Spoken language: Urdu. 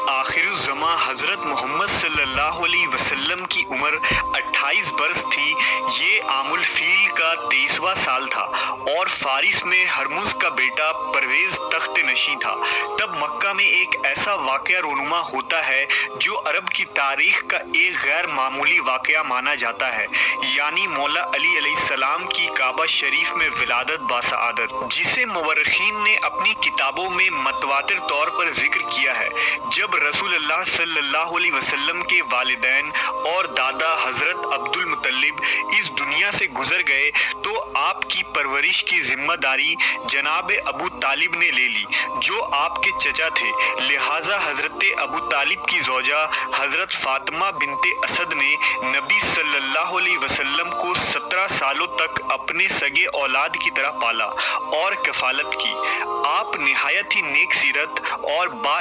آخر الزماں حضرت محمد صلی اللہ علیہ وسلم کی عمر 28 برس تھی۔ یہ عام الفیل کا 23واں سال تھا اور فارس میں ہرمز کا بیٹا پرویز تخت نشین تھا۔ تب مکہ میں ایک ایسا واقعہ رونما ہوتا ہے جو عرب کی تاریخ کا ایک غیر معمولی واقعہ مانا جاتا ہے، یعنی مولا علی علیہ السلام کی کعبہ شریف میں ولادت باسعادت، جسے مورخین نے اپنی کتابوں میں متواتر طور پر ذکر کیا ہے۔ جب رسول اللہ صلی اللہ علیہ وسلم کے والدین اور دادا حضرت عبد المطلب اس دنیا سے گزر گئے تو آپ کی پرورش کی ذمہ داری جناب ابو طالب نے لے لی، جو آپ کے چچا تھے۔ لہٰذا حضرت ابو طالب کی زوجہ حضرت فاطمہ بنت اسد نے نبی صلی اللہ علیہ وسلم کو 17 سالوں تک اپنے سگے اولاد کی طرح پالا اور کفالت کی۔ آپ نہایت ہی نیک سیرت اور با